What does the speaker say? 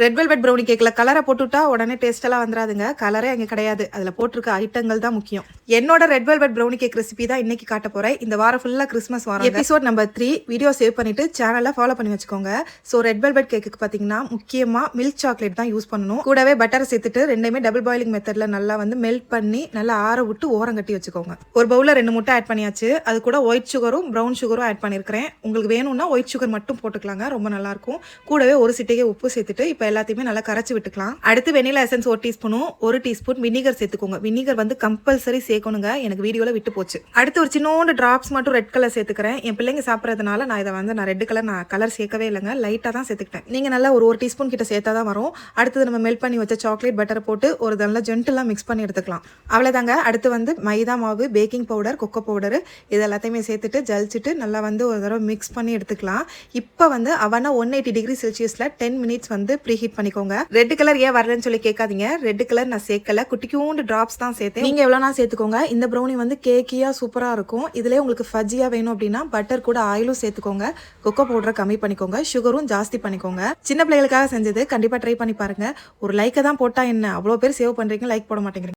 Red velvet brownie கேக்ல கலரை போட்டுட்டா உடனே டேஸ்ட் எல்லாம் வந்துராதுங்க. கலரே அங்கே கிடையாது. அதில் போட்டிருக்க ஐட்டங்கள் தான் முக்கியம். என்னோட red velvet brownie cake recipe தான் இன்னைக்கு காட்ட போறேன். இந்த வாரம் ஃபுல்லா கிறிஸ்மஸ் வாரம். எபிசோட் நம்பர் 3 வீடியோ சேவ் பண்ணிட்டு சேனலை ஃபாலோ பண்ணி வச்சுக்கோங்க. ஸோ ரெட் வெல்வெட் கேக்கு பார்த்தீங்கன்னா முக்கியமா மில்க் சாக்லேட் தான் யூஸ் பண்ணணும். கூடவே பட்டர் சேர்த்துட்டு ரெண்டுமே டபுள் பாயிலிங் மெத்தட்ல நல்லா மெல்ட் பண்ணி நல்லா ஆற விட்டு ஓரம் கட்டி வச்சுக்கோங்க. ஒரு பவுல்ல 2 முட்டை ஆட் பண்ணியாச்சு. அது கூட ஒயிட் சுகரும் ப்ரௌன் சுகரும் ஆட் பண்ணிருக்கிறேன். உங்களுக்கு வேணும்னா ஒயிட் சுகர் மட்டும் போட்டுக்கலாங்க, ரொம்ப நல்லா இருக்கும். கூடவே ஒரு சிட்டிகை உப்பு சேர்த்துட்டு இப்போ எல்லாத்தையுமே நல்லா கரைச்சி விட்டுக்கலாம். அடுத்து வெனிலா எசன்ஸ் 1 டீஸ்பூனும் 1 டீஸ்பூன் வினிகர் சேர்த்துக்கோங்க. வினிகர் கம்பல்சரி சேர்க்கணுங்க, எனக்கு வீடியோல விட்டு போச்சு. அடுத்து ஒரு சின்னோண்டு டிராப்ஸ் மட்டும் ரெட் கலர் சேர்த்துக்கிறேன். என் பிள்ளைங்க சாப்பிட்றதுனால நான் இதை நான் ரெட் கலர் கலர் சேர்க்கவே இல்லைங்க, லைட்டாக தான் சேர்த்துக்கிட்டேன். நீங்க நல்லா ஒரு டீஸ்பூன் கிட்ட சேர்த்தா தான் வரும். அடுத்தது நம்ம மெல்ட் பண்ணி வச்ச சாக்லேட் பட்டரை போட்டு ஒரு நல்லா ஜென்டிலாக மிக்ஸ் பண்ணி எடுத்துக்கலாம். அவ்வளோதாங்க. அடுத்து மைதா மாவு, பேக்கிங் பவுடர், கொக்கோ பவுடர் இது எல்லாத்தையுமே சேர்த்துட்டு ஜலிச்சுட்டு நல்லா ஒரு தடவை மிக்ஸ் பண்ணி எடுத்துக்கலாம். இப்போ அவனை 180 டிகிரி செல்சியஸ்ல 10 மினிட்ஸ் ப்ரீ ஹீட் பண்ணிக்கோங்க. ரெட் கலர் ஏன் வரலன்னு சொல்லி கேட்காதீங்க. ரெட் கலர் நான் சேர்க்கல, குட்டிக்கூண்டு டிராப்ஸ் தான் சேர்த்தேன். நீங்க எவ்வளோனா சேர்த்துக்கோங்க. இந்த ப்ரௌனி கேக்கியா சூப்பரா இருக்கும். இதுல உங்களுக்கு ஃபஜ்ஜியா வேணும் அப்படின்னா பட்டர் கூட ஆயிலும் சேர்த்துக்கோங்க. கொக்கோ பவுடரை கம்மி பண்ணிக்கோங்க, சுகரும் ஜாஸ்தி பண்ணிக்கோங்க. சின்ன பிள்ளைகளுக்காக செஞ்சது, கண்டிப்பா ட்ரை பண்ணி பாருங்க. ஒரு லைக்கை தான் போட்டா என்ன, அவ்வளோ பேர் சேவ் பண்றீங்க, லைக் போட மாட்டேங்கிறீங்க.